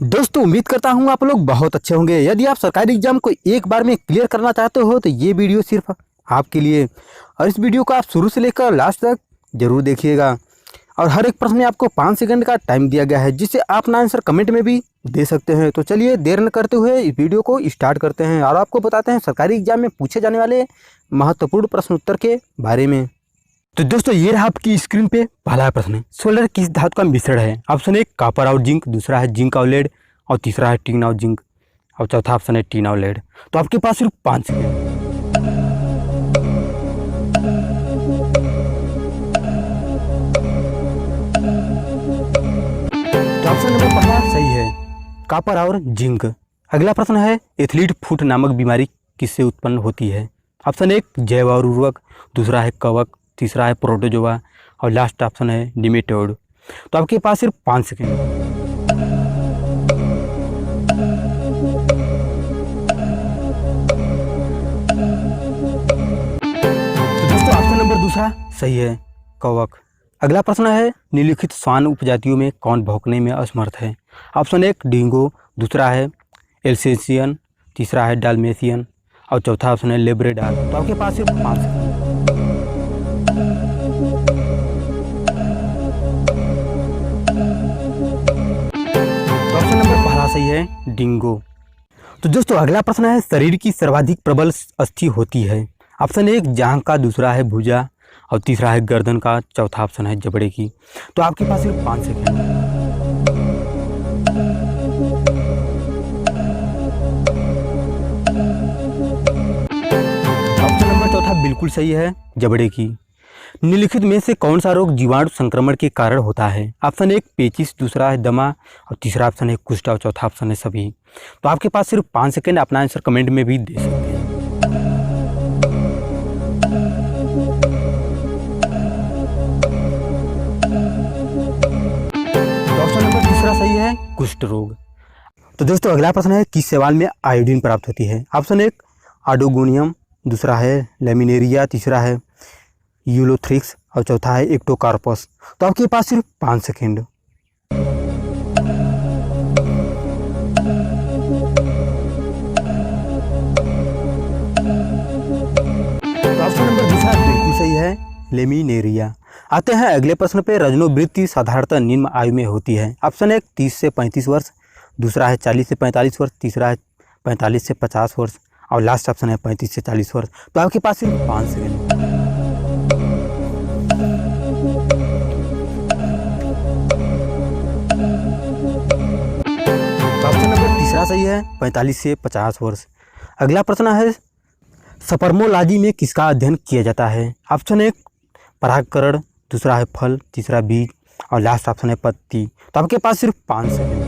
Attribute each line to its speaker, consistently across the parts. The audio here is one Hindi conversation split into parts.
Speaker 1: दोस्तों उम्मीद करता हूँ आप लोग बहुत अच्छे होंगे। यदि आप सरकारी एग्जाम को एक बार में क्लियर करना चाहते हो तो ये वीडियो सिर्फ आपके लिए, और इस वीडियो को आप शुरू से लेकर लास्ट तक जरूर देखिएगा। और हर एक प्रश्न में आपको 5 सेकंड का टाइम दिया गया है, जिससे आप अपना आंसर कमेंट में भी दे सकते हैं। तो चलिए देर न करते हुए इस वीडियो को स्टार्ट करते हैं और आपको बताते हैं सरकारी एग्जाम में पूछे जाने वाले महत्वपूर्ण प्रश्न उत्तर के बारे में। तो दोस्तों ये रहा आपकी स्क्रीन पे पहला प्रश्न। सोलर किस धातु का मिश्रण है? ऑप्शन ए कॉपर और जिंक, दूसरा है जिंक और लेड, और तीसरा है टीन और जिंक, और चौथा ऑप्शन है टीन और लेड। तो आपके पास सिर्फ 5 सेकेंड। तो ऑप्शन नंबर पहला सही है, कॉपर और जिंक। अगला प्रश्न है एथलीट फुट नामक बीमारी किससे उत्पन्न होती है? ऑप्शन एक जैव और उर्वरक, दूसरा है कवक, तीसरा है प्रोटोजोआ, और लास्ट ऑप्शन है निमेटोड। तो आपके पास सिर्फ 5 सेकेंड। तो दोस्तों ऑप्शन नंबर दूसरा सही है, कवक। अगला प्रश्न है निम्नलिखित श्वान उपजातियों में कौन भौंकने में असमर्थ है? ऑप्शन एक डिंगो, दूसरा है एल्सेशियन, तीसरा है डाल्मेशियन, और चौथा ऑप्शन है लेब्रेडार। तो आपके पास सिर्फ 5 सेकेंड। तो ऑप्शन नंबर पहला सही है, डिंगो। तो दोस्तों अगला प्रश्न है शरीर की सर्वाधिक प्रबल अस्थि होती है? ऑप्शन एक जांघ का, दूसरा है भुजा, और तीसरा है गर्दन का, चौथा ऑप्शन है जबड़े की। तो आपके पास सिर्फ 5 सेकेंड। ऑप्शन नंबर चौथा बिल्कुल सही है, जबड़े की। निम्नलिखित में से कौन सा रोग जीवाणु संक्रमण के कारण होता है? ऑप्शन एक पेचिश, दूसरा है दमा, और तीसरा ऑप्शन है कुष्ठ, और चौथा ऑप्शन है सभी। तो आपके पास सिर्फ 5 सेकेंड, अपना आंसर कमेंट में भी दे सकते हैं। तो ऑप्शन नंबर तीसरा सही है, कुष्ठ रोग। तो दोस्तों अगला प्रश्न है किस शैवाल में आयोडीन प्राप्त होती है? ऑप्शन एक आडोगोनियम, दूसरा है लेमिनेरिया, तीसरा है यूलोथ्रिक्स, और चौथा है एक्टोकार्पस। तो आपके पास सिर्फ 5 सेकेंड। तो ऑप्शन नंबर दूसरा बिल्कुल सही है, लेमिनेरिया। आते हैं अगले प्रश्न पे। रजनोवृत्ति साधारणतः निम्न आयु में होती है? ऑप्शन एक 30 से 35 वर्ष, दूसरा है 40 से 45 वर्ष, तीसरा है 45 से 50 वर्ष, और लास्ट ऑप्शन है 35 से 40 वर्ष। तो आपके पास सिर्फ 5 सेकेंड। ऑप्शन नंबर तीसरा सही है, 45 से 50 वर्ष। अगला प्रश्न है स्पर्मोलॉजी में किसका अध्ययन किया जाता है? ऑप्शन एक परागकरण, दूसरा है फल, तीसरा बीज, और लास्ट ऑप्शन है पत्ती। तो आपके पास सिर्फ 5 सेकेंड।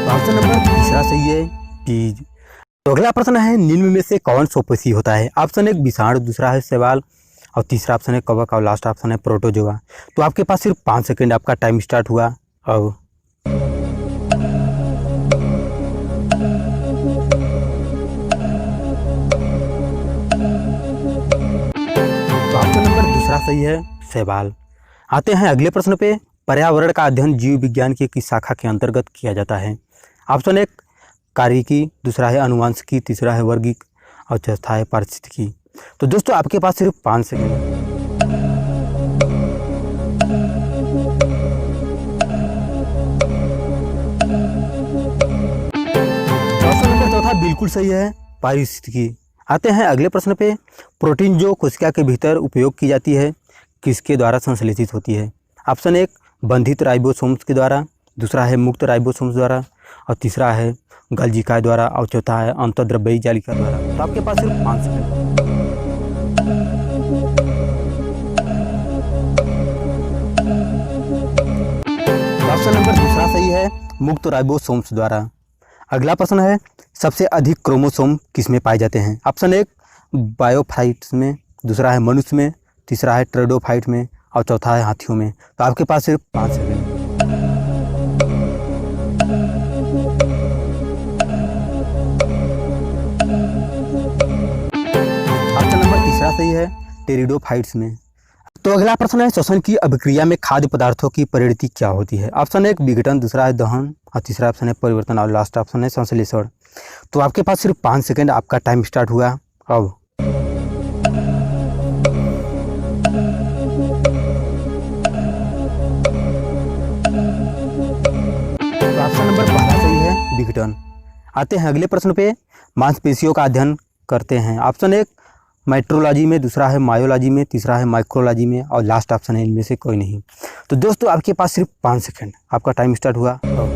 Speaker 1: ऑप्शन नंबर तीसरा सही है, बीज। तो अगला प्रश्न है निम्न में से कौन स्वपोषी होता है? ऑप्शन एक विषाणु, दूसरा है शैवाल, और तीसरा ऑप्शन है कवक, और लास्ट ऑप्शन है प्रोटोजोआ। तो आपके पास सिर्फ 5 सेकेंड, आपका टाइम स्टार्ट हुआ। और तो ऑप्शन नंबर दूसरा सही है, शैवाल। आते हैं अगले प्रश्न पे। पर्यावरण का अध्ययन जीव विज्ञान की किस शाखा के अंतर्गत किया जाता है? ऑप्शन एक कार्यिकी, दूसरा है अनुवांशिकी, तीसरा है वर्गिक, और चौथा है पारिस्थितिकी। तो दोस्तों आपके पास सिर्फ 5 सेकेंड। ऑप्शन नंबर चौथा बिल्कुल सही है, पारिस्थितिकी। आते हैं अगले प्रश्न पे। प्रोटीन जो कोशिका के भीतर उपयोग की जाती है किसके द्वारा संश्लेषित होती है? ऑप्शन एक बंधित राइबोसोम्स के द्वारा, दूसरा है मुक्त राइबोसोम्स द्वारा, और तीसरा है गल्जिका द्वारा, और चौथा है अंतःद्रव्यी जालिका द्वारा। तो आपके पास सिर्फ 5 सेकेंड। ऑप्शन नंबर दूसरा सही है, मुक्त राइबोसोम्स द्वारा। अगला प्रश्न है सबसे अधिक क्रोमोसोम किसमें पाए जाते हैं? ऑप्शन एक बायोफाइट्स में, दूसरा है मनुष्य में, तीसरा है ट्रेडोफाइट में, और चौथा है हाथियों में। तो आपके पास सिर्फ 5 सेकेंड। टेरिडोफाइट्स में। तो अगला प्रश्न है, श्वसन की अभिक्रिया में खाद्य पदार्थों की परिणति क्या होती है? ऑप्शन 1 विघटन, दूसरा है दहन और तीसरा ऑप्शन है परिवर्तन और लास्ट ऑप्शन है संश्लेषण। तो आपके पास सिर्फ 5 सेकंड, आपका टाइम स्टार्ट हुआ अब। तो ऑप्शन नंबर पहला सही है, विघटन। आते हैं अगले प्रश्न पे, मांसपेशियों का अध्ययन करते हैं। ऑप्शन 1 मेट्रोलॉजी में, दूसरा है मायोलॉजी में, तीसरा है माइक्रोलॉजी में और लास्ट ऑप्शन है इनमें से कोई नहीं। तो दोस्तों आपके पास सिर्फ 5 सेकंड, आपका टाइम स्टार्ट हुआ। तो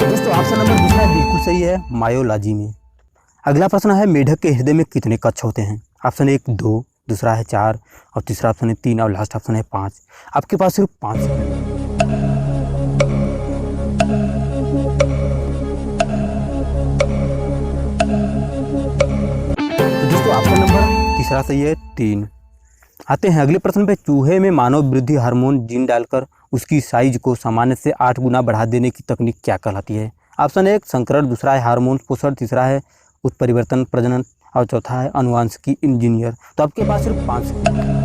Speaker 1: दोस्तों ऑप्शन नंबर दूसरा बिल्कुल सही है, मायोलॉजी में। अगला प्रश्न है, मेढक के हृदय में कितने कक्ष होते हैं? ऑप्शन 1 2, दूसरा है 4 और तीसरा ऑप्शन है 3 और लास्ट ऑप्शन है 5। आपके पास सिर्फ 5 सेकंड। ऑप्शन नंबर तीसरा सही है, 3। आते हैं अगले प्रश्न पे, चूहे में मानव वृद्धि हार्मोन जीन डालकर उसकी साइज को सामान्य से 8 गुना बढ़ा देने की तकनीक क्या कहलाती है? ऑप्शन 1 संकरण, दूसरा है हार्मोन पोषण, तीसरा है उत्परिवर्तन प्रजनन और चौथा है अनुवांशिकी इंजीनियर। तो आपके पास सिर्फ 5 सेकंड।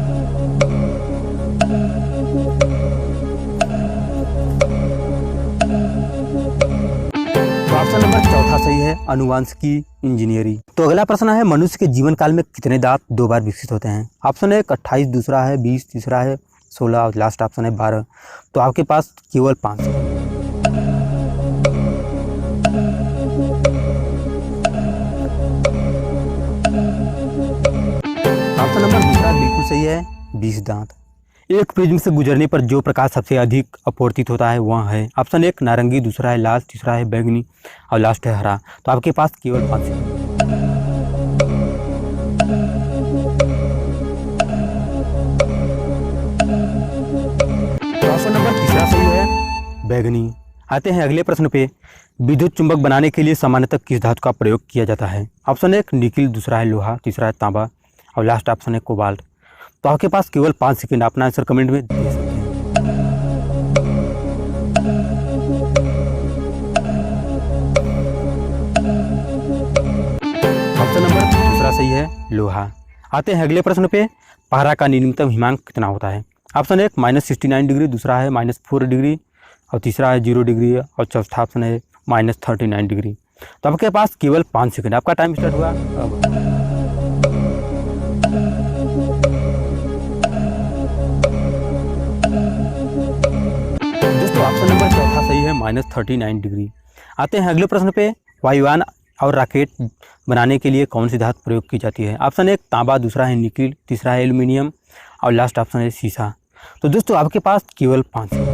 Speaker 1: ऑप्शन नंबर चौथा सही है, अनुवांशिकी इंजीनियरिंग। तो अगला प्रश्न है, मनुष्य के जीवन काल में कितने दांत 2 बार विकसित होते हैं? ऑप्शन 1 28, दूसरा है 20, तीसरा है 16 और लास्ट ऑप्शन है 12। तो आपके पास केवल 5 सेकंड। ऑप्शन नंबर दूसरा बिल्कुल सही है, 20 दांत। एक प्रिज्म से गुजरने पर जो प्रकाश सबसे अधिक अपवर्तित होता है वह है? ऑप्शन 1 नारंगी, दूसरा है लाल, तीसरा है बैंगनी और लास्ट है हरा। तो आपके पास केवल 5 सेकंड। तो ऑप्शन नंबर तीसरा सही है, बैंगनी। आते हैं अगले प्रश्न पे, विद्युत चुंबक बनाने के लिए सामान्यतः किस धातु का प्रयोग किया जाता है? ऑप्शन 1 निकिल, दूसरा है लोहा, तीसरा है तांबा और लास्ट ऑप्शन है कोबाल्ट। तो आपके पास केवल 5 सेकंड, अपना आंसर कमेंट में दे सकते हैं। ऑप्शन नंबर दूसरा सही है, लोहा। आते हैं अगले प्रश्न पे, पारा का न्यूनतम हिमांक कितना होता है? ऑप्शन 1 -69 डिग्री, दूसरा है -4 डिग्री और तीसरा है 0 डिग्री और चौथा ऑप्शन है -39 डिग्री। तो आपके पास केवल 5 सेकंड, आपका टाइम स्टार्ट हुआ अब। ऑप्शन नंबर चौथा सही है, -39 डिग्री। आते हैं अगले प्रश्न पे, वायुयान और रॉकेट बनाने के लिए कौन सी धातु प्रयोग की जाती है? ऑप्शन 1 तांबा, दूसरा है निकिल, तीसरा है एल्यूमिनियम और लास्ट ऑप्शन है सीसा। तो दोस्तों आपके पास केवल 5 सेकंड।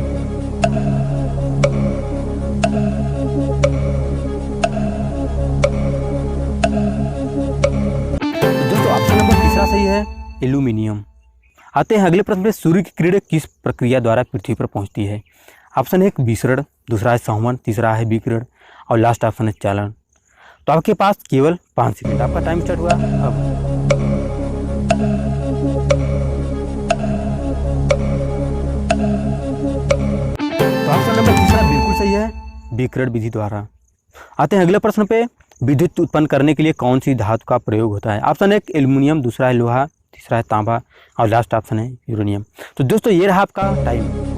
Speaker 1: दोस्तों ऑप्शन नंबर तीसरा सही है, एल्यूमिनियम। आते हैं अगले प्रश्न पे, सूर्य की किरणें किस प्रक्रिया द्वारा पृथ्वी पर पहुंचती है? ऑप्शन 1 विसरण, दूसरा है संवहन, तीसरा है विकिरण और लास्ट ऑप्शन है चालन। तो आपके पास केवल 5 सेकंड, आपका टाइम स्टार्ट हुआ अब। तो ऑप्शन नंबर तीसरा बिल्कुल सही है, विकिरण विधि द्वारा। आते हैं अगले प्रश्न पे, विद्युत उत्पन्न करने के लिए कौन सी धातु का प्रयोग होता है? ऑप्शन 1 एल्यूमिनियम, दूसरा है लोहा, तीसरा है तांबा और लास्ट ऑप्शन है यूरेनियम। तो दोस्तों ये रहा आपका टाइम।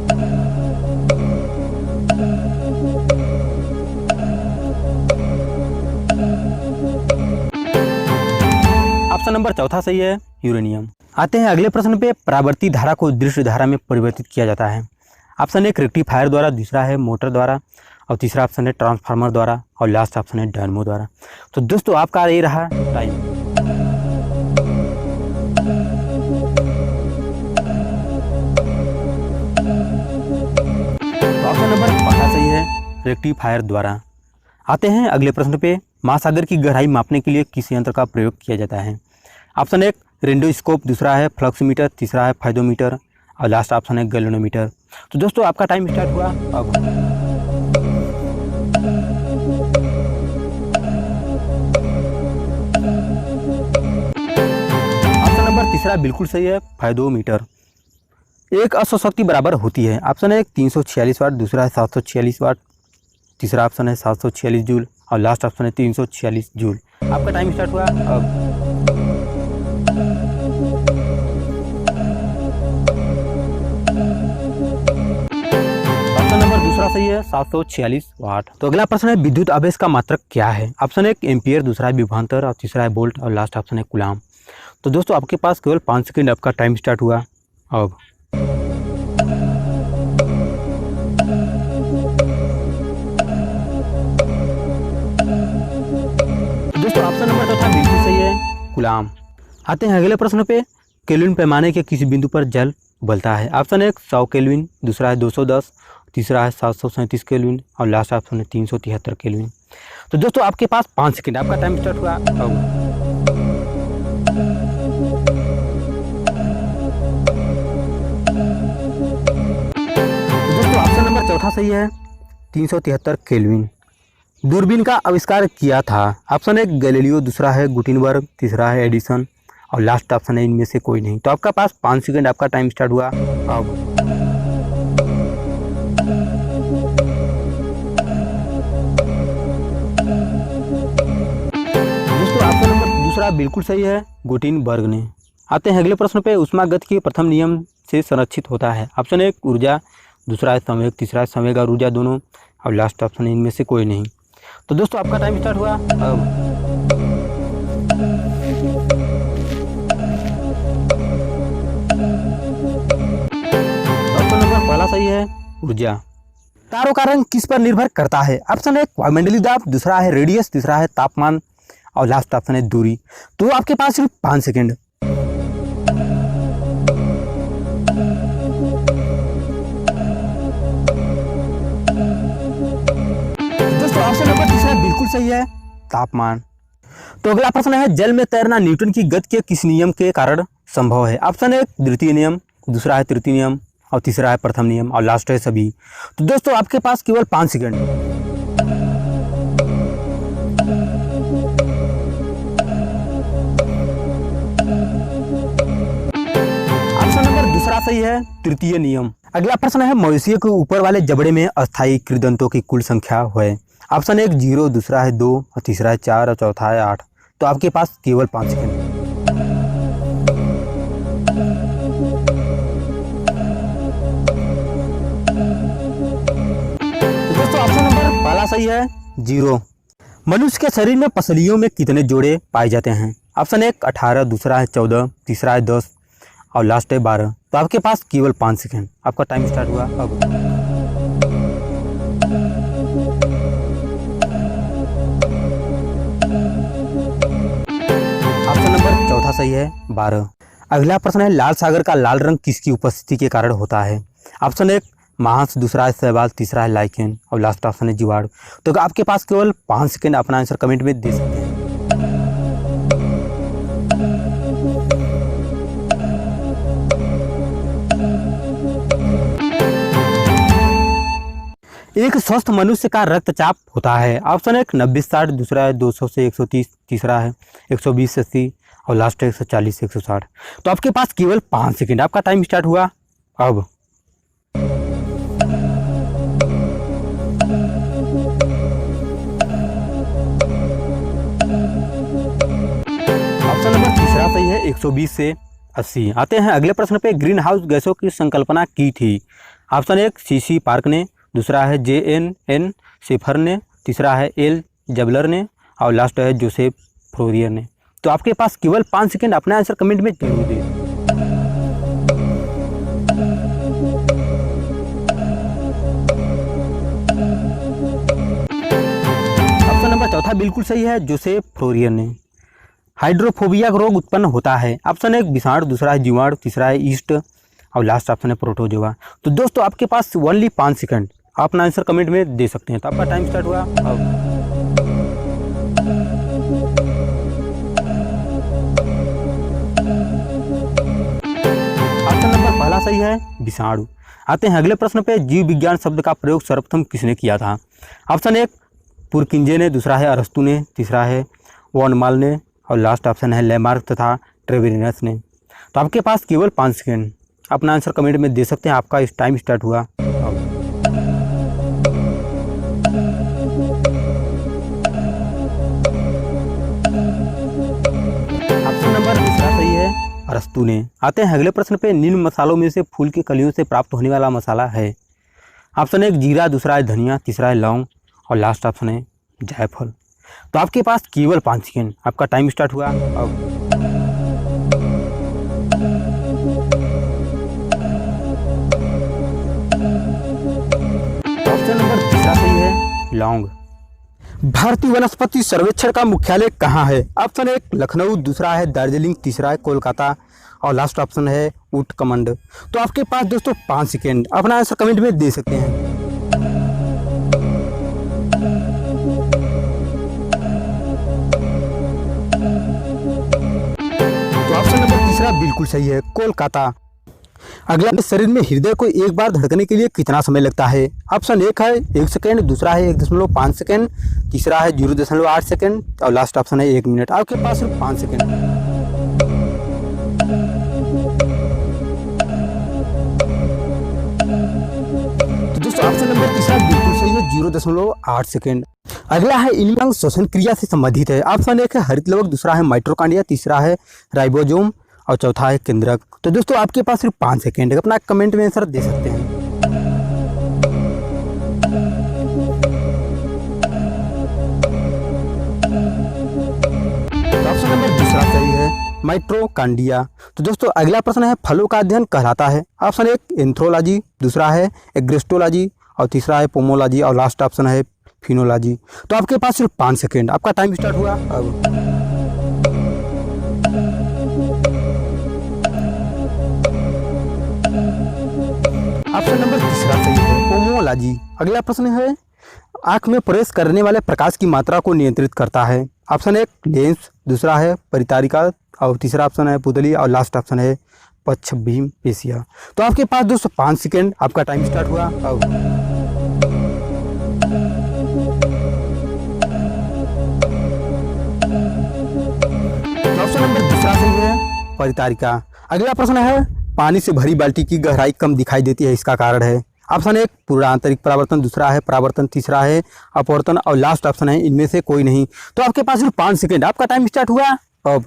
Speaker 1: ऑप्शन नंबर चौथा सही है, यूरेनियम। आते हैं अगले प्रश्न पे, परावर्ती धारा को दृश्य धारा में परिवर्तित किया जाता है। ऑप्शन 1 रेक्टिफायर द्वारा, दूसरा है मोटर द्वारा और तीसरा ऑप्शन है ट्रांसफार्मर द्वारा और लास्ट ऑप्शन है डायनेमो द्वारा। तो दोस्तों आपका ये रहा टाइम। तो ऑप्शन नंबर पहला सही है, रेक्टिफायर द्वारा। आते हैं अगले प्रश्न पे, महासागर की गहराई मापने के लिए किस यंत्र का प्रयोग किया जाता है? ऑप्शन 1 रेंडोस्कोप, दूसरा है फ्लक्समीटर, तीसरा है फाइडोमीटर और लास्ट ऑप्शन है गैल्वेनोमीटर। तो दोस्तों आपका टाइम स्टार्ट हुआ अब। ऑप्शन नंबर तीसरा बिल्कुल सही है, फाइडोमीटर। एक अश्व शक्ति बराबर होती है? ऑप्शन 1 346 वाट, दूसरा है 746 वाट, तीसरा ऑप्शन है 746 जूल और लास्ट ऑप्शन है 346 जूल। आपका टाइम स्टार्ट हुआ अब। ऑप्शन नंबर दूसरा सही है 746 वाट। तो अगला प्रश्न है विद्युत आवेश का मात्रक क्या है। ऑप्शन 1 एम्पियर, दूसरा है विभवांतर और तीसरा है वोल्ट और लास्ट ऑप्शन है कूलाम। तो दोस्तों आपके पास केवल 5 सेकंड आपका टाइम स्टार्ट हुआ अब। दोस्तों ऑप्शन नंबर चौथा बिल्कुल सही है, कूलाम। आते हैं अगले प्रश्न पे। केल्विन पैमाने के किस बिंदु पर जल उबलता है। ऑप्शन 1 100 केल्विन, दूसरा है 210, तीसरा है 737 केल्विन और लास्ट ऑप्शन है 373 केल्विन। तो दोस्तों आपके पास 5 सेकंड आपका टाइम स्टार्ट हुआ अब। ऑप्शन नंबर चौथा सही है 373 केल्विन। दूरबीन का आविष्कार किया था। ऑप्शन 1 गैलीलियो, दूसरा है गुटेनबर्ग, तीसरा है एडिसन और लास्ट ऑप्शन है इनमें से कोई नहीं। तो आपका पास 5 सेकंड आपका टाइम स्टार्ट हुआ अब। दोस्तों ऑप्शन नंबर दूसरा बिल्कुल सही है, गुटेनबर्ग ने। आते हैं अगले प्रश्न पे। ऊष्मागत के प्रथम नियम से संरक्षित होता है। ऑप्शन 1 ऊर्जा, दूसरा है संवेग, तीसरा है संवेग और ऊर्जा दोनों और लास्ट ऑप्शन है इनमें से कोई नहीं। तो दोस्तों आपका टाइम स्टार्ट हुआ अब। ऑप्शन नंबर पहला सही है, ऊर्जा। तारों का रंग किस पर निर्भर करता है। ऑप्शन 1 वायुमंडलीय दाब, दूसरा है रेडियस, तीसरा है तापमान और लास्ट ऑप्शन है दूरी। तो आपके पास सिर्फ 5 सेकंड। ऑप्शन नंबर तीसरा बिल्कुल सही है, तापमान। तो अगला प्रश्न है जल में तैरना न्यूटन की गति के किस नियम के कारण संभव है। ऑप्शन 1 द्वितीय नियम, दूसरा है तृतीय नियम और तीसरा है प्रथम नियम और लास्ट है सभी। तो दोस्तों आपके पास केवल 5 सेकंड। ऑप्शन नंबर दूसरा सही है, तृतीय नियम। अगला प्रश्न है मवेशियों के ऊपर वाले जबड़े में अस्थायी कृदंतों की कुल संख्या है। ऑप्शन 1 0, दूसरा है 2 और तीसरा है 4 और चौथा है 8। तो आपके पास केवल 5 सेकंड। तो दोस्तों ऑप्शन नंबर पहला सही है, 0। मनुष्य के शरीर में पसलियों में कितने जोड़े पाए जाते हैं। ऑप्शन 1 18, दूसरा है 14, तीसरा है 10 और लास्ट है 12। तो आपके पास केवल 5 सेकंड। आपका टाइम स्टार्ट हुआ अब। ऑप्शन नंबर चौथा सही है, 12। अगला प्रश्न है लाल सागर का लाल रंग किसकी उपस्थिति के कारण होता है। ऑप्शन 1 मांस, दूसरा है शैवाल, तीसरा है लाइकेन और लास्ट ऑप्शन है जीवाणु। तो आपके पास केवल 5 सेकंड अपना आंसर कमेंट में दे सकते हैं। एक स्वस्थ मनुष्य का रक्तचाप होता है। ऑप्शन 1 90-60, दूसरा है 200 से 130, तीसरा है 120 से 80 और लास्ट है 140 से 160। तो आपके पास केवल 5 सेकंड। आपका टाइम स्टार्ट हुआ अब। ऑप्शन नंबर तीसरा सही है, 120 से 80। आते हैं अगले प्रश्न पे। ग्रीन हाउस गैसों की संकल्पना की थी। ऑप्शन 1 सीसी पार्क ने, दूसरा है JNN शेफर ने, तीसरा है L जबलर ने और लास्ट है जोसेफ फ्रोरियर ने। तो आपके पास केवल 5 सेकंड। अपना आंसर कमेंट में जरूर दें। ऑप्शन नंबर चौथा बिल्कुल सही है, जोसेफ फ्रोरियर ने। हाइड्रोफोबिया रोग उत्पन्न होता है। ऑप्शन 1 विषाणु, दूसरा है जीवाणु, तीसरा है ईस्ट और लास्ट ऑप्शन है प्रोटोजोआ। तो दोस्तों आपके पास ओनली 5 सेकंड। आप अपना आंसर कमेंट में दे सकते हैं। तो आपका टाइम स्टार्ट हुआ अब। ऑप्शन नंबर पहला सही है, विषाणु। आते हैं अगले प्रश्न पे। जीव विज्ञान शब्द का प्रयोग सर्वप्रथम किसने किया था। ऑप्शन 1 पुरकिंजे ने, दूसरा है अरस्तु ने, तीसरा है वॉनमाल ने और लास्ट ऑप्शन है लेमार्क तथा ट्रेवेरिनस ने। तो आपके पास केवल 5 सेकंड। अपना आंसर कमेंट में दे सकते हैं। आपका इस टाइम स्टार्ट हुआ। अरस्तू ने। आते हैं अगले प्रश्न पे। निम्न मसालों में से फूल की कलियों से प्राप्त होने वाला मसाला है। ऑप्शन है जीरा, दूसरा है धनिया, तीसरा है लौंग और लास्ट ऑप्शन है जायफल। तो आपके पास केवल 5 सेकेंड, आपका टाइम स्टार्ट हुआ अब। ऑप्शन नंबर तीसरा सही है लौंग। भारतीय वनस्पति सर्वेक्षण का मुख्यालय कहाँ है? ऑप्शन एक लखनऊ, दूसरा है दार्जिलिंग, तीसरा है कोलकाता और लास्ट ऑप्शन है उत्तराखंड। तो आपके पास दोस्तों 5 सेकेंड, अपना आंसर कमेंट में दे सकते हैं। तो ऑप्शन नंबर तीसरा बिल्कुल सही है कोलकाता। अगला, शरीर में हृदय को एक बार धड़कने के लिए कितना समय लगता है? ऑप्शन एक है 1 सेकेंड, दूसरा है 1.5 सेकेंड, तीसरा है 0.8 सेकेंड और लास्ट ऑप्शन है 1 मिनट। आपके पास सिर्फ 5 सेकेंड। तो दोस्तों ऑप्शन नंबर तीसरा बिल्कुल सही है 0.8 सेकेंड। अगला है इनमें श्वसन क्रिया से संबंधित है। ऑप्शन एक है हरित लवक, दूसरा है माइटोकॉन्ड्रिया, तीसरा है राइबोसोम और चौथा है केंद्रक। तो दोस्तों आपके पास सिर्फ 5 सेकेंड है, अपना कमेंट में आंसर दे सकते हैं। ऑप्शन नंबर दूसरा सही है माइटोकॉन्ड्रिया। तो दोस्तों अगला प्रश्न है फलों का अध्ययन कहलाता है। ऑप्शन एक एंथ्रोलॉजी, दूसरा है एग्रेस्टोलॉजी और तीसरा है पोमोलॉजी और लास्ट ऑप्शन है फिनोलॉजी। तो आपके पास सिर्फ 5 सेकेंड, आपका टाइम स्टार्ट हुआ अब। ऑप्शन नंबर तीसरा सही है पोमोलॉजी। अगला प्रश्न है आंख में प्रवेश करने वाले प्रकाश की मात्रा को नियंत्रित करता है। ऑप्शन एक लेंस, दूसरा है परितारिका और तीसरा ऑप्शन है पुतली और लास्ट ऑप्शन है पश्चभीम पेशियां। तो आपके पास दोस्तों 5 सेकेंड, आपका टाइम स्टार्ट हुआ अब। ऑप्शन नंबर दूसरा सही है परितारिका। अगला प्रश्न है पानी से भरी बाल्टी की गहराई कम दिखाई देती है, इसका कारण है। ऑप्शन एक पूर्ण आंतरिक परावर्तन, दूसरा है परावर्तन, तीसरा है अपवर्तन और लास्ट ऑप्शन है इनमें से कोई नहीं। तो आपके पास सिर्फ 5 सेकेंड, आपका टाइम स्टार्ट हुआ अब।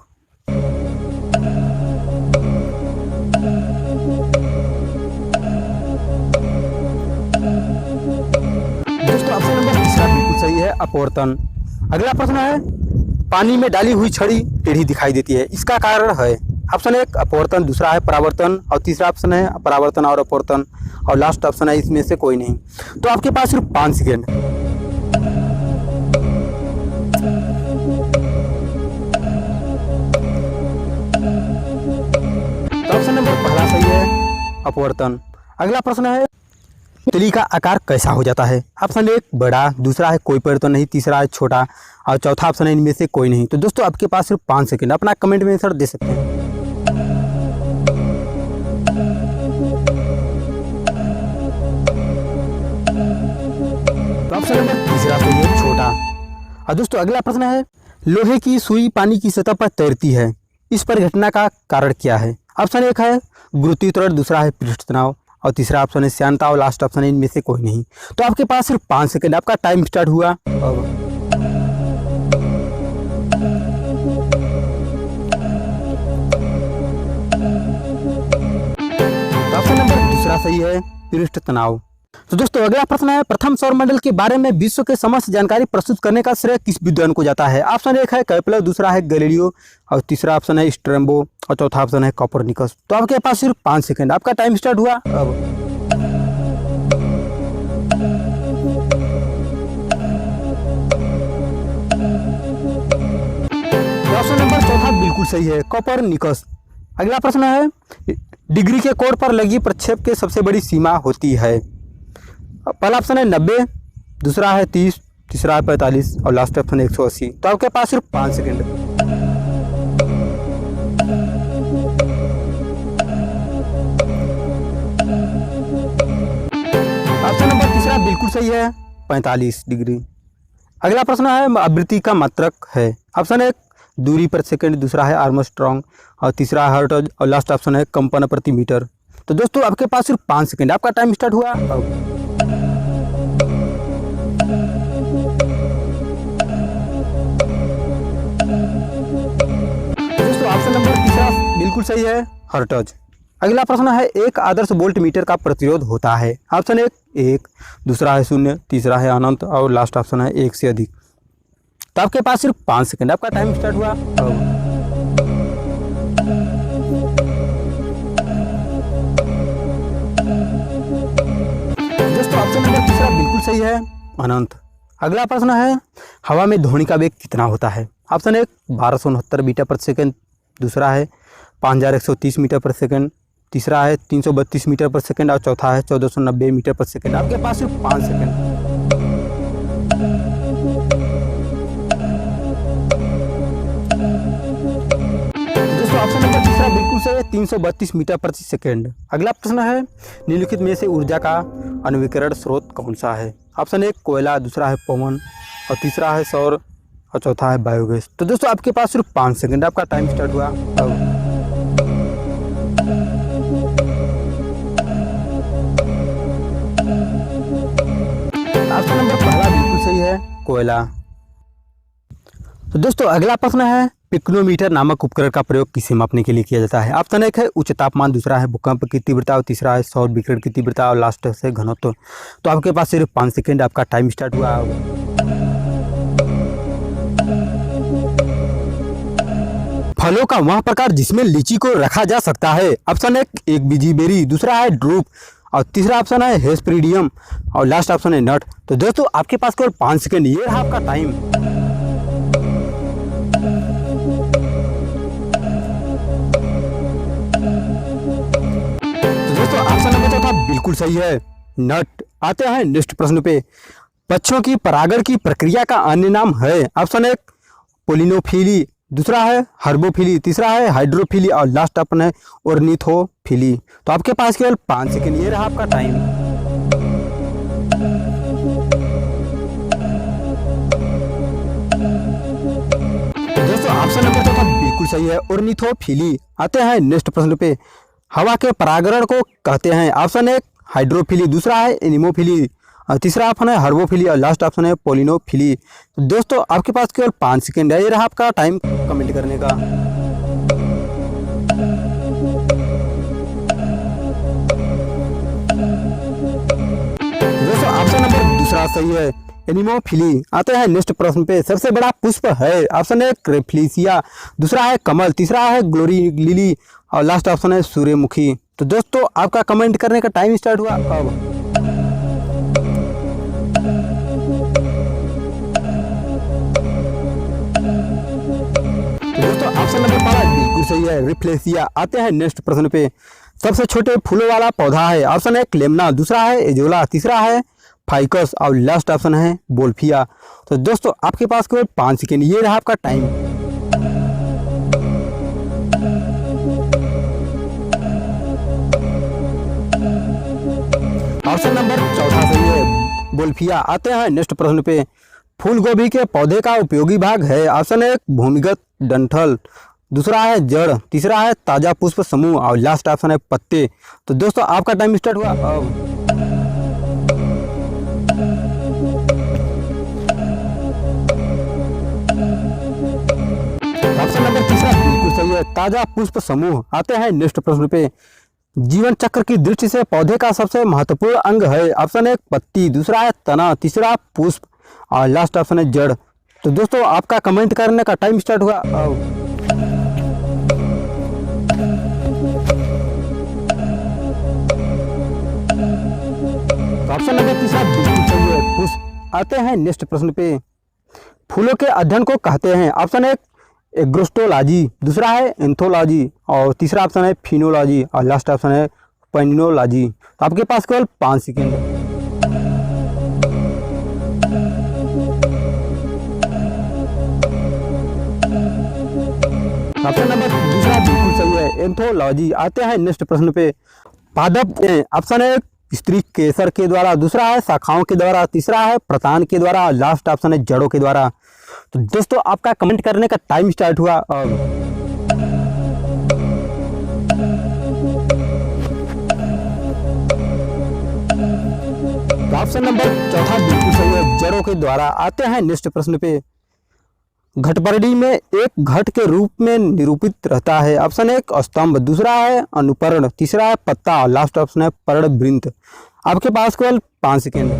Speaker 1: दोस्तों ऑप्शन नंबर तीसरा बिल्कुल सही है अपवर्तन। अगला प्रश्न है पानी में डाली हुई छड़ी टेढ़ी दिखाई देती है, इसका कारण है। ऑप्शन एक अपवर्तन, दूसरा है परावर्तन और तीसरा ऑप्शन है परावर्तन और अपवर्तन और लास्ट ऑप्शन है इसमें से कोई नहीं। तो आपके पास सिर्फ 5 सेकेंड। तो ऑप्शन नंबर पहला सही है अपवर्तन। अगला प्रश्न है तितली का आकार कैसा हो जाता है? ऑप्शन एक बड़ा, दूसरा है कोई परिवर्तन नहीं, तीसरा है छोटा और चौथा ऑप्शन है इनमें से कोई नहीं। तो दोस्तों आपके पास सिर्फ 5 सेकेंड, अपना कमेंट में आंसर दे सकते हैं। तो ऑप्शन नंबर तीसरा सही है छोटा। और दोस्तों अगला प्रश्न है लोहे की सुई पानी की सतह पर तैरती है, इस परिघटना का कारण क्या है? ऑप्शन एक है गुरुत्वाकर्षण, दूसरा है पृष्ठ तनाव और तीसरा ऑप्शन है श्यानता और लास्ट ऑप्शन है इनमें से कोई नहीं। तो आपके पास सिर्फ 5 सेकेंड, आपका टाइम स्टार्ट हुआ अब। ऑप्शन नंबर दूसरा सही है पृष्ठ तनाव। तो दोस्तों अगला प्रश्न है प्रथम सौरमंडल के बारे में विश्व के समस्त जानकारी प्रस्तुत करने का श्रेय किस विद्वान को जाता है? ऑप्शन एक है केपलर, दूसरा है गैलीलियो और तीसरा ऑप्शन है स्ट्रैबो और चौथा ऑप्शन है कोपरनिकस। तो आपके पास सिर्फ 5 सेकेंड, आपका टाइम स्टार्ट हुआ अब। ऑप्शन नंबर चौथा बिल्कुल सही है कोपरनिकस। अगला प्रश्न है डिग्री के कोण पर लगी प्रक्षेप के सबसे बड़ी सीमा होती है। पहला ऑप्शन है 90, दूसरा है 30, तीसरा है 45 और लास्ट ऑप्शन है 180। तो आपके पास सिर्फ 5 सेकेंड। ऑप्शन नंबर तीसरा बिल्कुल सही है 45 डिग्री। अगला प्रश्न है आवृत्ति का मात्रक है। ऑप्शन एक दूरी प्रति सेकंड, दूसरा है आर्मस्ट्रॉन्ग और तीसरा हर्ट्ज और लास्ट ऑप्शन है कंपन प्रति मीटर। तो दोस्तों आपके पास सिर्फ 5 सेकेंड, आपका टाइम स्टार्ट हुआ अब। दोस्तों ऑप्शन नंबर तीसरा बिल्कुल सही है, हर्ट्ज। अगला प्रश्न है, एक आदर्श वोल्ट मीटर का प्रतिरोध होता है। ऑप्शन एक, दूसरा है 0, तीसरा है अनंत और लास्ट ऑप्शन है 1 से अधिक। तो आपके पास सिर्फ 5 सेकंड, आपका टाइम स्टार्ट हुआ अब। दोस्तों ऑप्शन नंबर तीसरा बिल्कुल सही है, अनंत। अगला प्रश्न है, हवा में ध्वनि का वेग कितना होता है। ऑप्शन 1 1269 मीटर प्रति सेकंड, दूसरा है 5130 मीटर प्रति सेकंड, तीसरा है 332 मीटर प्रति सेकंड और चौथा है 1490 मीटर प्रति सेकंड। आपके पास सिर्फ 5 सेकंड। दोस्तों ऑप्शन नंबर तीसरा बिल्कुल सही है, 332 मीटर प्रति सेकंड। अगला प्रश्न है, निम्नलिखित में से ऊर्जा का अनवीकरण स्रोत कौन सा है। ऑप्शन 1 कोयला, दूसरा है पवन और तीसरा है सौर और चौथा है बायोगैस। तो दोस्तों आपके पास सिर्फ 5 सेकंड, आपका टाइम स्टार्ट हुआ अब। ऑप्शन नंबर पहला बिल्कुल सही है, कोयला। तो दोस्तों अगला प्रश्न है, पिक्नोमीटर नामक उपकरण का प्रयोग किसे मापने के लिए किया जाता है। ऑप्शन 1 है उच्च तापमान, दूसरा है भूकंप की तीव्रता और तीसरा है सौर विकिरण की तीव्रता और लास्ट है घनत्व। तो आपके पास सिर्फ 5 सेकंड, आपका टाइम स्टार्ट हुआ। फलों का वह प्रकार जिसमें लीची को रखा जा सकता है। ऑप्शन 1 बीजी बेरी, दूसरा है ड्रूप और तीसरा ऑप्शन है हेस्पेरिडियम और लास्ट ऑप्शन है नट। तो दोस्तों आपके पास केवल 5 सेकंड, ये रहा आपका टाइम। दोस्तों ऑप्शन नंबर चौथा बिल्कुल सही है, नट। आते हैं नेक्स्ट प्रश्न पे। पक्षियों की परागण की प्रक्रिया का अन्य नाम है। ऑप्शन 1 पोलिनोफिली, दूसरा है हर्बोफिली, तीसरा है हाइड्रोफिली और लास्ट ऑप्शन है ऑर्निथोफिली। तो आपके पास केवल 5 सेकंड, ये रहा आपका टाइम। दोस्तों ऑप्शन नंबर चौथा बिल्कुल सही है, ऑर्निथोफिली। आते हैं नेक्स्ट प्रश्न पे। हवा के परागण को कहते हैं। ऑप्शन 1 हाइड्रोफिली, दूसरा है एनिमोफिली और तीसरा ऑप्शन है हर्बोफिली और लास्ट ऑप्शन है पोलिनोफिली। तो दोस्तों आपके पास केवल 5 सेकंड है, ये रहा आपका टाइम कमेंट करने का। दोस्तों ऑप्शन नंबर दूसरा सही है, एनिमोफिली। आते हैं नेक्स्ट प्रश्न पे। सबसे बड़ा पुष्प है। ऑप्शन 1 रेफ्लिसिया, दूसरा है कमल, तीसरा है ग्लोरी लिली और लास्ट ऑप्शन है सूर्यमुखी। तो दोस्तों आपका कमेंट करने का टाइम स्टार्ट हुआ अब। दोस्तों ऑप्शन नंबर 12 बिल्कुल सही है, रेफ्लिसिया। आते हैं नेक्स्ट प्रश्न पे। सबसे छोटे फूलों वाला पौधा है। ऑप्शन 1 लेमना, दूसरा है एजोला, तीसरा है फाइकस और लास्ट ऑप्शन है बोल्फिया। तो दोस्तों आपके पास केवल 5 सेकंड, ये रहा आपका टाइम। ऑप्शन नंबर चौथा सही है, बोल्फिया। आते हैं नेक्स्ट प्रश्न पे। फूल गोभी के पौधे का उपयोगी भाग है। ऑप्शन 1 भूमिगत डंठल, दूसरा है जड़, तीसरा है ताजा पुष्प समूह और लास्ट ऑप्शन है पत्ते। तो दोस्तों आपका टाइम स्टार्ट हुआ अब। ऑप्शन नंबर तीसरा बिल्कुल सही है, ताजा पुष्प समूह। आते हैं नेक्स्ट प्रश्न पे। जीवन चक्र की दृष्टि से पौधे का सबसे महत्वपूर्ण अंग है। ऑप्शन 1 पत्ती, दूसरा है तना, तीसरा पुष्प और लास्ट ऑप्शन है जड़। तो दोस्तों आपका कमेंट करने का टाइम स्टार्ट हुआ अब। ऑप्शन नंबर तीसरा बिल्कुल सही है, पुष्प। आते हैं नेक्स्ट प्रश्न पे। फूलों के अध्ययन को कहते हैं। ऑप्शन 1 एग्रोस्टोलॉजी, दूसरा है एंथोलॉजी और तीसरा ऑप्शन है फिनोलॉजी और लास्ट ऑप्शन है पेनिनोलॉजी। तो आपके पास केवल 5 सेकेंड है। ऑप्शन नंबर दूसरा बिल्कुल सही है, एंथोलॉजी। आते हैं नेक्स्ट प्रश्न पे। पादप ऑप्शन 1 स्त्री केसर के द्वारा, दूसरा है शाखाओं के द्वारा, तीसरा है प्रतान के द्वारा और लास्ट ऑप्शन है जड़ों के द्वारा। तो दोस्तों आपका कमेंट करने का टाइम स्टार्ट हुआ अब। ऑप्शन नंबर चौथा बिल्कुल सही है, जड़ों के द्वारा। आते हैं नेक्स्ट प्रश्न पे। घटपरडी में एक घट के रूप में निरूपित रहता है। ऑप्शन 1 स्तंभ, दूसरा है अनुपर्ण, तीसरा है पत्ता और लास्ट ऑप्शन है पर्णवृंत। आपके पास केवल 5 सेकेंड।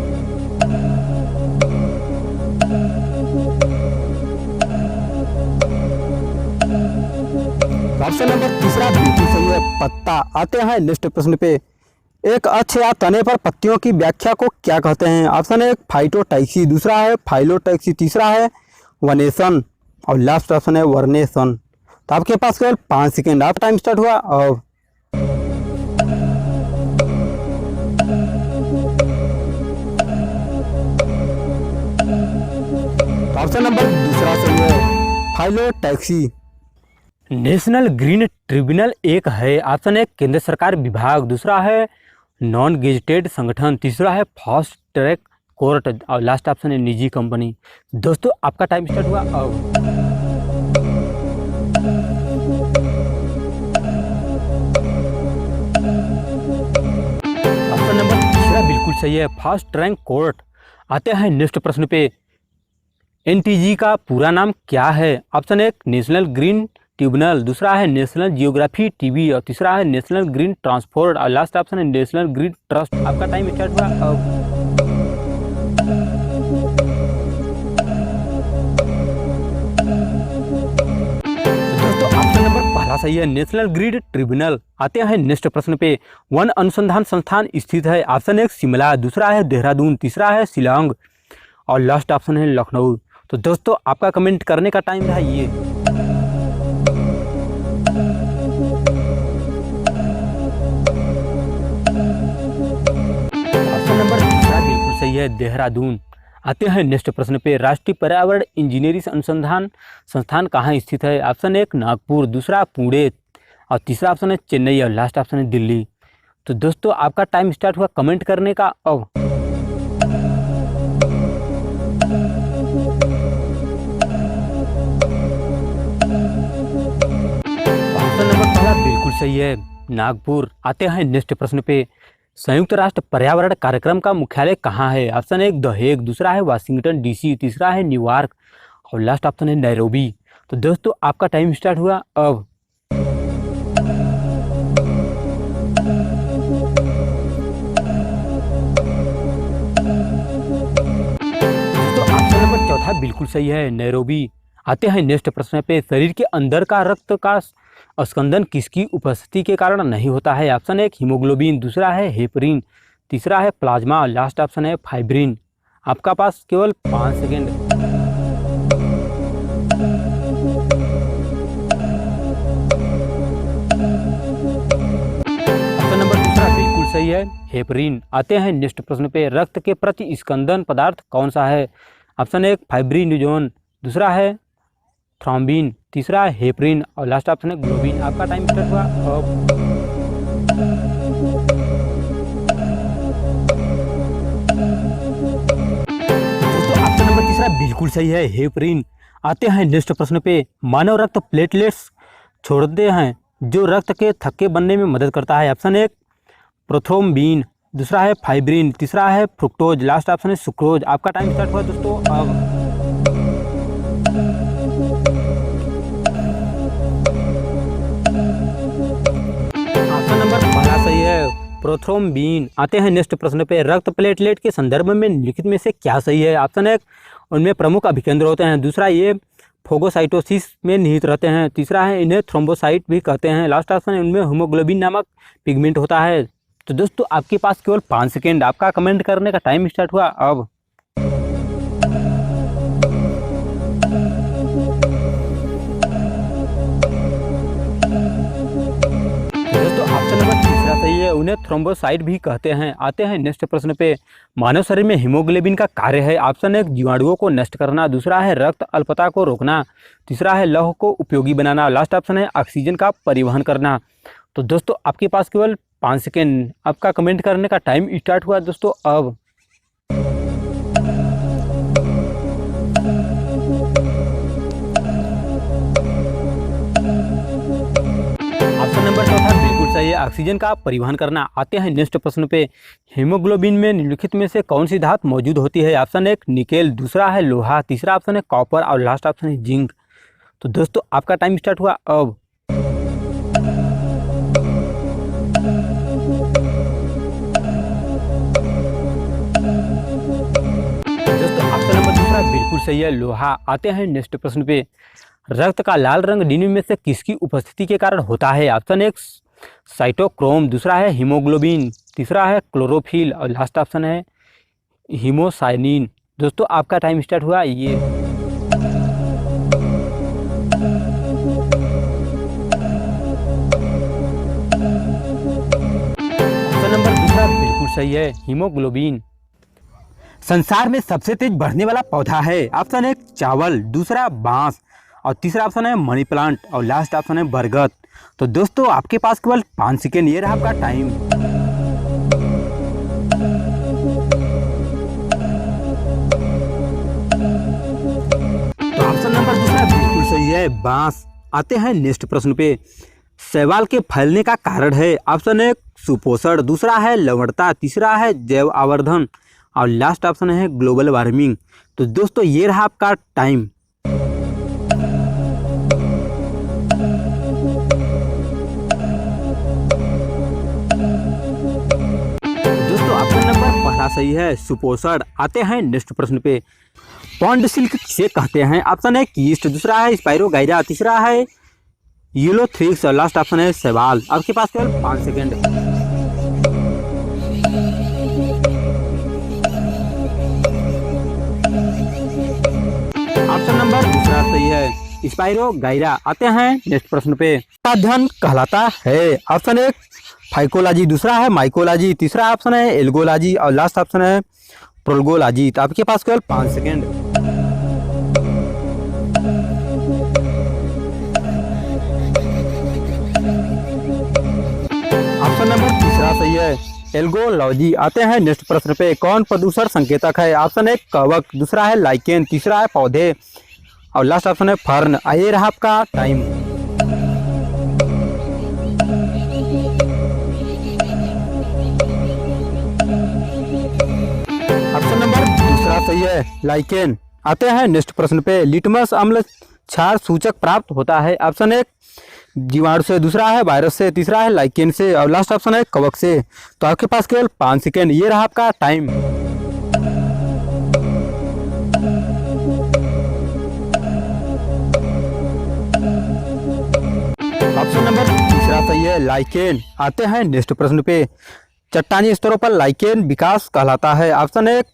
Speaker 1: ऑप्शन नंबर तीसरा बिल्कुल सही है, पत्ता। आते हैं नेक्स्ट प्रश्न पे। एक अक्ष या तने पर पत्तियों की व्याख्या को क्या कहते हैं? ऑप्शन 1 फाइटोटैक्सी, दूसरा है फाइलोटैक्सी, तीसरा है वनेशन और लास्ट ऑप्शन है वर्नेशन। तो आपके पास केवल 5 सेकेंड। आप टाइम स्टार्ट हुआ और ऑप्शन नंबर दूसरा सही है, फाइलोटैक्सी। नेशनल ग्रीन ट्रिब्यूनल एक है। ऑप्शन 1 केंद्र सरकार विभाग, दूसरा है नॉन गेजेटेड संगठन, तीसरा है फास्ट ट्रैक कोर्ट और लास्ट ऑप्शन है निजी कंपनी। दोस्तों आपका टाइम स्टार्ट हुआ अब। ऑप्शन नंबर तीसरा बिल्कुल सही है, फास्ट ट्रैक कोर्ट। आते हैं नेक्स्ट प्रश्न पे। एनटीजी का पूरा नाम क्या है? ऑप्शन 1 नेशनल ग्रीन ट्रिब्यूनल, दूसरा है नेशनल जियोग्राफी टीवी और तीसरा है नेशनल ग्रीन ट्रांसपोर्ट और लास्ट ऑप्शन है नेशनल ग्रीन ट्रस्ट। आपका टाइम स्टार्ट हुआ अब। दोस्तों ऑप्शन नंबर पहला सही है, नेशनल ग्रीन ट्रिब्यूनल। आते हैं नेक्स्ट प्रश्न पे। वन अनुसंधान संस्थान स्थित है? ऑप्शन 1 शिमला, दूसरा है देहरादून, तीसरा है शिलांग और लास्ट ऑप्शन है लखनऊ। तो दोस्तों आपका कमेंट करने का टाइम रहा ये। ऑप्शन नंबर दूसरा बिल्कुल सही है, देहरादून। आते हैं नेक्स्ट प्रश्न पे। राष्ट्रीय पर्यावरण इंजीनियरिंग अनुसंधान संस्थान कहाँ स्थित है? ऑप्शन 1 नागपुर, दूसरा पुणे और तीसरा ऑप्शन है चेन्नई और लास्ट ऑप्शन है दिल्ली। तो दोस्तों आपका टाइम स्टार्ट हुआ कमेंट करने का अब। बिल्कुल सही है, नागपुर। आते हैं नेक्स्ट प्रश्न पे। संयुक्त राष्ट्र पर्यावरण कार्यक्रम का मुख्यालय कहाँ है? ऑप्शन 1 द हेग, दूसरा है वाशिंगटन डीसी, तीसरा है न्यूयॉर्क और लास्ट ऑप्शन है नैरोबी। तो दोस्तों आपका टाइम स्टार्ट हुआ अब। दोस्तों ऑप्शन नंबर चौथा बिल्कुल सही है, नैरोबी। आते हैं नेक्स्ट प्रश्न पे। शरीर के अंदर का रक्त का स्कंदन किसकी उपस्थिति के कारण नहीं होता है? ऑप्शन 1 हीमोग्लोबिन, दूसरा है हेपरिन, तीसरा है प्लाज्मा, लास्ट ऑप्शन है फाइब्रिन। आपका पास केवल 5 सेकेंड। ऑप्शन नंबर दूसरा बिल्कुल सही है, हेपरिन। आते हैं नेक्स्ट प्रश्न पे। रक्त के प्रति स्कंदन पदार्थ कौन सा है? ऑप्शन 1 फाइब्रिनोजन, दूसरा है थ्रोम्बिन, तीसरा है हेपरिन और लास्ट ऑप्शन है ग्लोबिन। आपका टाइम स्टार्ट हुआ अब। दोस्तों ऑप्शन नंबर तीसरा बिल्कुल सही है, हेपरिन। आते हैं नेक्स्ट प्रश्न पे। मानव रक्त प्लेटलेट्स छोड़ते हैं जो रक्त के थक्के बनने में मदद करता है? ऑप्शन 1 प्रोथ्रोम्बिन, दूसरा है फाइब्रिन, तीसरा है फ्रुक्टोज, लास्ट ऑप्शन है सुक्रोज। आपका टाइम स्टार्ट हुआ दोस्तों अब। नंबर पहला सही है, प्रोथ्रोम्बिन। आते हैं नेक्स्ट प्रश्न पे। रक्त प्लेटलेट के संदर्भ में निम्नलिखित में से क्या सही है? ऑप्शन 1 उनमें प्रमुख अभिकेंद्र होते हैं, दूसरा ये फोगोसाइटोसिस में निहित रहते हैं, तीसरा है इन्हें थ्रोम्बोसाइट भी कहते हैं, लास्ट ऑप्शन है उनमें हीमोग्लोबिन नामक पिगमेंट होता है। तो दोस्तों आपके पास केवल 5 सेकेंड। आपका कमेंट करने का टाइम स्टार्ट हुआ अब। ऑप्शन नंबर तीसरा सही है, उन्हें थ्रोम्बोसाइट भी कहते हैं। आते हैं नेक्स्ट प्रश्न पे। मानव शरीर में हीमोग्लोबिन का कार्य है? ऑप्शन 1 जीवाणुओं को नष्ट करना, दूसरा है रक्त अल्पता को रोकना, तीसरा है लौह को उपयोगी बनाना, लास्ट ऑप्शन है ऑक्सीजन का परिवहन करना। तो दोस्तों आपके पास केवल 5 सेकेंड। आपका कमेंट करने का टाइम स्टार्ट हुआ दोस्तों अब। ऑप्शन नंबर चौथा बिल्कुल सही है, ऑक्सीजन का परिवहन करना। आते हैं नेक्स्ट प्रश्न पे। हीमोग्लोबिन में निम्नलिखित में से कौन सी धातु मौजूद होती है? ऑप्शन 1 निकेल, दूसरा है लोहा, तीसरा ऑप्शन है कॉपर और लास्ट ऑप्शन है जिंक। तो दोस्तों आपका टाइम स्टार्ट हुआ अब। दोस्तों आपका नंबर दूसरा बिल्कुल सही है, लोहा। आते हैं नेक्स्ट प्रश्न पे। रक्त का लाल रंग निम्न में से किसकी उपस्थिति के कारण होता है? ऑप्शन 1 साइटोक्रोम, दूसरा है हीमोग्लोबिन, तीसरा है क्लोरोफिल और लास्ट ऑप्शन है हीमोसाइनिन। दोस्तों आपका टाइम स्टार्ट हुआ ये। ऑप्शन नंबर दूसरा बिल्कुल सही है, हीमोग्लोबिन। संसार में सबसे तेज बढ़ने वाला पौधा है? ऑप्शन 1 चावल, दूसरा बांस और तीसरा ऑप्शन है मनी प्लांट और लास्ट ऑप्शन है बरगद। तो दोस्तों आपके पास केवल 5 सेकेंड ये रहा आपका टाइम। तो ऑप्शन नंबर दूसरा बिल्कुल सही है, बांस। आते हैं नेक्स्ट प्रश्न पे। शैवाल के फैलने का कारण है? ऑप्शन 1 सुपोषण, दूसरा है लवणता, तीसरा है जैव आवर्धन और लास्ट ऑप्शन है ग्लोबल वार्मिंग। तो दोस्तों ये रहा आपका टाइम। दोस्तों आपका नंबर पहला सही है, सुपोषण। आते हैं नेक्स्ट प्रश्न पे। पॉन्ड सिल्क किसे कहते हैं? ऑप्शन 1 यीस्ट, दूसरा है स्पाइरोगाइरा, तीसरा है यूलोथ्रिक्स और लास्ट ऑप्शन है शैवाल। आपके पास केवल 5 सेकेंड। ऑप्शन नंबर दूसरा सही है, स्पाइरोगाइरा। आते हैं नेक्स्ट प्रश्न पे। अध्ययन कहलाता है? ऑप्शन 1 फाइकोलॉजी, दूसरा है माइकोलॉजी, तीसरा ऑप्शन है एल्गोलॉजी और लास्ट ऑप्शन है प्रोलगोलॉजी। तो आपके पास केवल 5 सेकेंड। ऑप्शन नंबर तीसरा सही है, एल्गोलॉजी। आते हैं नेक्स्ट प्रश्न पे। कौन प्रदूषण संकेतक है? ऑप्शन 1 कवक, दूसरा है लाइकेन, तीसरा है पौधे और लास्ट ऑप्शन है फर्न। ये रहा आपका टाइम। ऑप्शन नंबर दूसरा सही है, लाइकेन। आते हैं नेक्स्ट प्रश्न पे। लिटमस अम्ल क्षार सूचक प्राप्त होता है? ऑप्शन 1 जीवाणु से, दूसरा है वायरस से, तीसरा है लाइकेन से और लास्ट ऑप्शन है कवक से। तो आपके पास केवल 5 सेकेंड। ये रहा आपका टाइम। ऑप्शन नंबर तीसरा सही है, लाइकेन। आते हैं नेक्स्ट प्रश्न पे। चट्टानी स्तरों पर लाइकेन विकास कहलाता है? ऑप्शन 1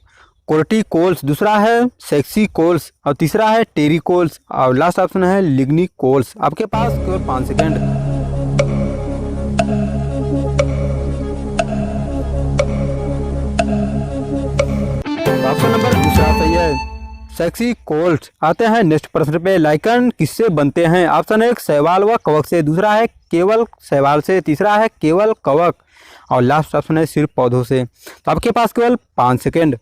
Speaker 1: कोर्टिकोल्स, दूसरा है सेक्सिकोल्स और तीसरा है टेरिकोल्स और लास्ट ऑप्शन है लिग्निकोल्स। आपके पास केवल 5 सेकेंड। ऑप्शन नंबर दूसरा सही है, सेक्सिकोल्स। आते हैं नेक्स्ट प्रश्न पे। लाइकेन किससे बनते हैं? ऑप्शन 1 शैवाल व कवक से, दूसरा है केवल शैवाल से, तीसरा है केवल कवक और लास्ट ऑप्शन है सिर्फ पौधों से। तो आपके पास केवल 5 सेकेंड।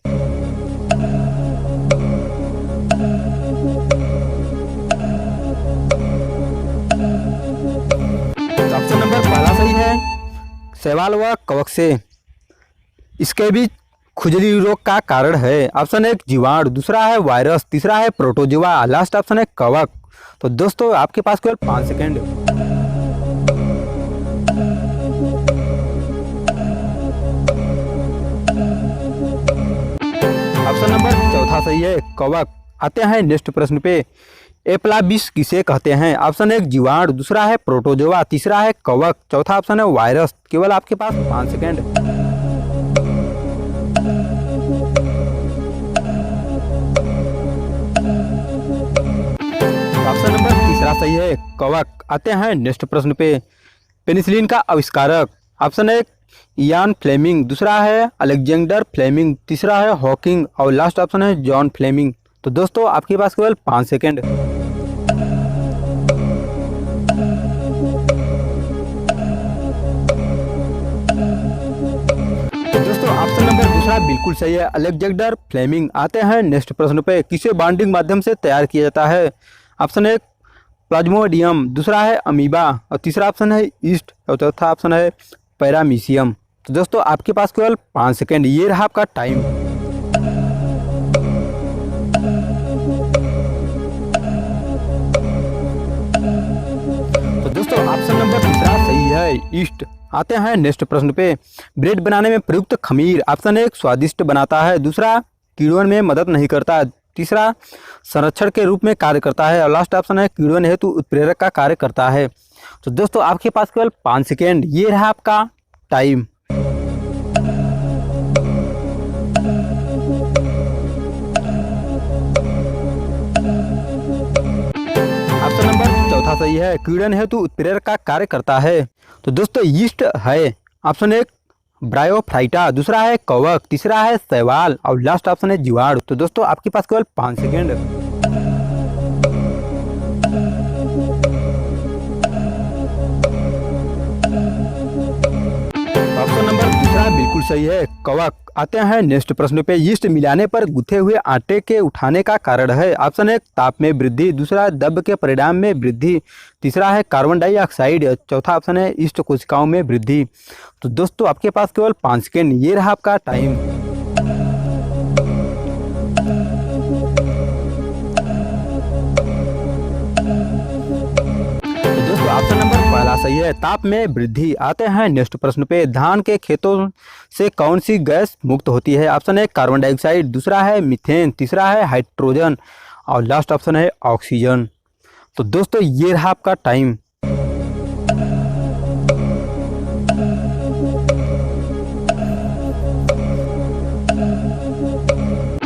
Speaker 1: ऑप्शन नंबर पहला सही है, शैवाल व कवक से। इसके बीच खुजली रोग का कारण है? ऑप्शन 1 जीवाणु, दूसरा है वायरस, तीसरा है प्रोटोजोआ, लास्ट ऑप्शन है कवक। तो दोस्तों आपके पास केवल 5 सेकेंड। ऑप्शन नंबर चौथा सही है, कवक। आते हैं नेक्स्ट प्रश्न पे। एप्लाबिस किसे कहते हैं? ऑप्शन 1 जीवाणु, दूसरा है प्रोटोजोआ, तीसरा है कवक, चौथा ऑप्शन है वायरस। केवल आपके पास 5 सेकेंड। ऑप्शन नंबर तीसरा सही है, कवक। आते हैं नेक्स्ट प्रश्न पे। पेनिसिलिन का आविष्कारक? ऑप्शन 1 इयान फ्लेमिंग, दूसरा है अलेक्जेंडर फ्लेमिंग, तीसरा है हॉकिंग और लास्ट ऑप्शन है जॉन फ्लेमिंग। तो दोस्तों आपके पास केवल 5 सेकेंड। दोस्तों ऑप्शन नंबर दूसरा बिल्कुल सही है, अलेक्जेंडर फ्लेमिंग। आते हैं नेक्स्ट प्रश्न पे। किसे बॉन्डिंग माध्यम से तैयार किया जाता है? ऑप्शन 1 प्लाज्मोडियम, दूसरा है अमीबा और तीसरा ऑप्शन है ईस्ट और चौथा ऑप्शन है पैरामीशियम। तो दोस्तों आपके पास केवल 5 सेकेंड, ये रहा आपका टाइम। तो दोस्तों ऑप्शन नंबर तीसरा सही है, ईस्ट। आते हैं नेक्स्ट प्रश्न पे। ब्रेड बनाने में प्रयुक्त खमीर ऑप्शन 1 स्वादिष्ट बनाता है, दूसरा कीड़ों में मदद नहीं करता, तीसरा संरक्षण के रूप में कार्य करता है और लास्ट ऑप्शन है कीड़ों हेतु उत्प्रेरक का कार्य करता है। तो दोस्तों आपके पास केवल 5 सेकेंड, ये रहा आपका टाइम। ऑप्शन नंबर चौथा सही है, कीड़न हेतु उत्प्रेरक का कार्य करता है। तो दोस्तों यीस्ट है ऑप्शन 1 ब्रायोफाइटा, दूसरा है कवक, तीसरा है शैवाल और लास्ट ऑप्शन है जीवाणु। तो दोस्तों आपके पास केवल 5 सेकेंड। ऑप्शन नंबर दूसरा बिल्कुल सही है, कवक। आते हैं नेक्स्ट प्रश्न पे। यीस्ट मिलाने पर गुथे हुए आटे के उठाने का कारण है ऑप्शन 1 ताप में वृद्धि, दूसरा दब के परिणाम में वृद्धि, तीसरा है कार्बन डाइऑक्साइड, चौथा ऑप्शन है यीस्ट कोशिकाओं में वृद्धि। तो दोस्तों आपके पास केवल 5 सेकेंड, ये रहा आपका टाइम। ऑप्शन नंबर पहला सही है, ताप में वृद्धि। आते हैं नेक्स्ट प्रश्न पे। धान के खेतों से कौन सी गैस मुक्त होती है ऑप्शन 1 कार्बन डाइऑक्साइड, दूसरा है मीथेन, तीसरा है हाइड्रोजन और लास्ट ऑप्शन है ऑक्सीजन। तो दोस्तों ये रहा आपका टाइम।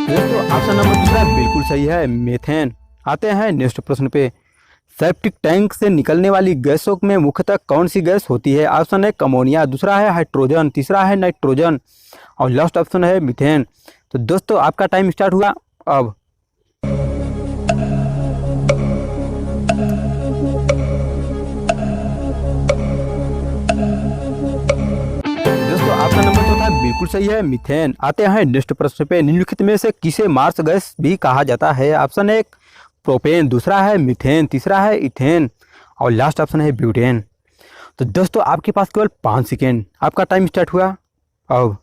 Speaker 1: दोस्तों ऑप्शन नंबर दूसरा बिल्कुल सही है, मीथेन। आते हैं नेक्स्ट प्रश्न पे। सेप्टिक टैंक से निकलने वाली गैसों में मुख्यतः कौन सी गैस होती है ऑप्शन 1 अमोनिया, दूसरा है हाइड्रोजन, तीसरा है नाइट्रोजन और लास्ट ऑप्शन है मीथेन। तो दोस्तों आपका टाइम स्टार्ट हुआ अब। दोस्तों ऑप्शन नंबर चौथा बिल्कुल सही है, मीथेन। आते हैं नेक्स्ट प्रश्न पे। निम्नलिखित में से किसे मार्स गैस भी कहा जाता है ऑप्शन 1 प्रोपेन, दूसरा है मीथेन, तीसरा है इथेन और लास्ट ऑप्शन है ब्यूटेन। तो दोस्तों आपके पास केवल 5 सेकेंड, आपका टाइम स्टार्ट हुआ अब।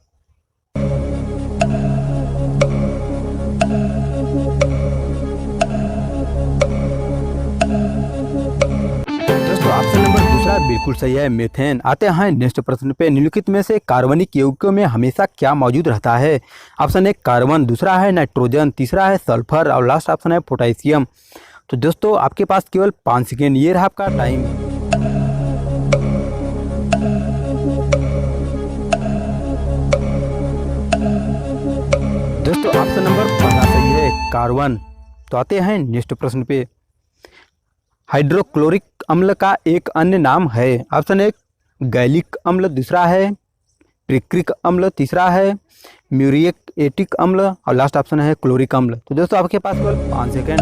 Speaker 1: दोस्तों ऑप्शन नंबर दूसरा बिल्कुल सही है, मीथेन। आते हैं नेक्स्ट प्रश्न पे। निम्नलिखित में से कार्बनिक यौगिकों में हमेशा क्या मौजूद रहता है ऑप्शन 1 कार्बन, दूसरा है नाइट्रोजन, तीसरा है सल्फर और लास्ट ऑप्शन है पोटेशियम। तो दोस्तों आपके पास केवल 5 सेकेंड, ये रहा आपका टाइम। दोस्तों ऑप्शन नंबर पहला सही है, कार्बन। तो आते हैं नेक्स्ट प्रश्न पे। हाइड्रोक्लोरिक अम्ल का एक अन्य नाम है ऑप्शन 1 गैलिक अम्ल, दूसरा है पिक्रिक अम्ल, तीसरा है म्यूरिएटिक अम्ल और लास्ट ऑप्शन है क्लोरिक अम्ल। तो दोस्तों आपके पास केवल 5 सेकेंड।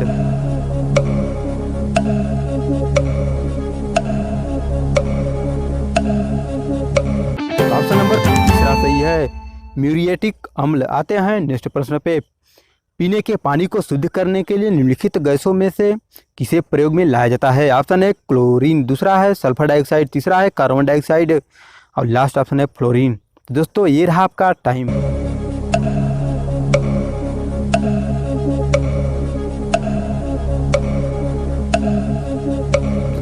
Speaker 1: ऑप्शन नंबर तीसरा सही है, म्यूरिएटिक अम्ल। आते हैं नेक्स्ट प्रश्न पे। पीने के पानी को शुद्ध करने के लिए निम्नलिखित गैसों में से किसे प्रयोग में लाया जाता है ऑप्शन 1 क्लोरीन, दूसरा है सल्फर डाइऑक्साइड, तीसरा है कार्बन डाइऑक्साइड और लास्ट ऑप्शन है फ्लोरीन। तो दोस्तों ये रहा आपका टाइम।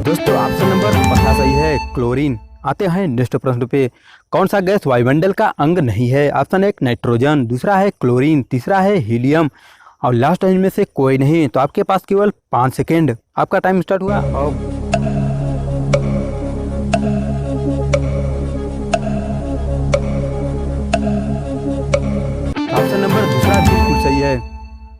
Speaker 1: दोस्तों ऑप्शन नंबर पहला सही है, क्लोरीन। आते हैं नेक्स्ट प्रश्न पे। कौन सा गैस वायुमंडल का अंग नहीं है ऑप्शन 1 नाइट्रोजन, दूसरा है क्लोरीन, तीसरा है हीलियम और लास्ट इनमें से कोई नहीं। तो आपके पास केवल 5 सेकेंड, आपका टाइम स्टार्ट हुआ अब। ऑप्शन नंबर दूसरा बिल्कुल सही है,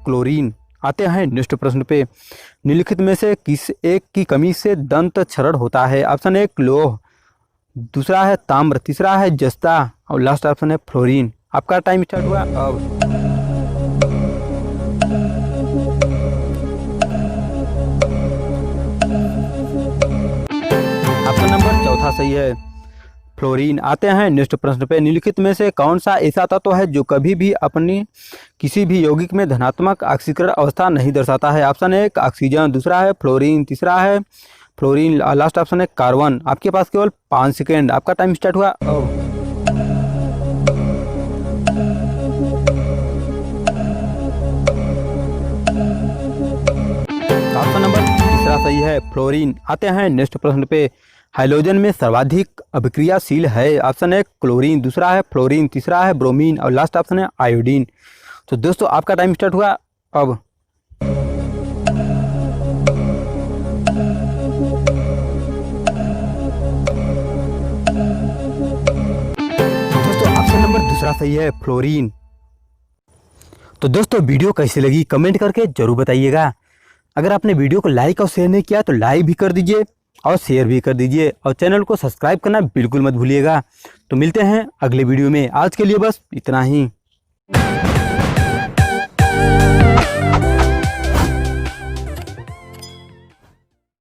Speaker 1: क्लोरीन। आते हैं नेक्स्ट प्रश्न पे। निम्नलिखित में से किस एक की कमी से दंत क्षरण होता है ऑप्शन 1 लौह, दूसरा है ताम्र, तीसरा है जस्ता और लास्ट ऑप्शन है फ्लोरीन। आपका टाइम स्टार्ट हुआ अब। ऑप्शन नंबर चौथा सही है, फ्लोरीन। आते हैं नेक्स्ट प्रश्न पे। निम्नलिखित में से कौन सा ऐसा तत्व है जो कभी भी अपनी किसी भी यौगिक में धनात्मक ऑक्सीकरण अवस्था नहीं दर्शाता है ऑप्शन 1 ऑक्सीजन, दूसरा है फ्लोरीन, तीसरा है फ्लोरीन, लास्ट ऑप्शन है कार्बन। आपके पास केवल 5 सेकेंड, आपका टाइम स्टार्ट हुआ अब। ऑप्शन नंबर तीसरा सही है, फ्लोरीन। आते हैं नेक्स्ट प्रश्न पे। हाइड्रोजन में सर्वाधिक अभिक्रियाशील है। ऑप्शन है क्लोरीन, दूसरा है फ्लोरीन, तीसरा है ब्रोमीन और लास्ट ऑप्शन है आयोडीन। तो दोस्तों आपका टाइम स्टार्ट हुआ अब। दोस्तों ऑप्शन नंबर दूसरा सही है, फ्लोरीन। तो दोस्तों वीडियो कैसी लगी कमेंट करके जरूर बताइएगा। अगर आपने वीडियो को लाइक और शेयर नहीं किया तो लाइक भी कर दीजिए और शेयर भी कर दीजिए और चैनल को सब्सक्राइब करना बिल्कुल मत भूलिएगा। तो मिलते हैं अगले वीडियो में, आज के लिए बस इतना ही।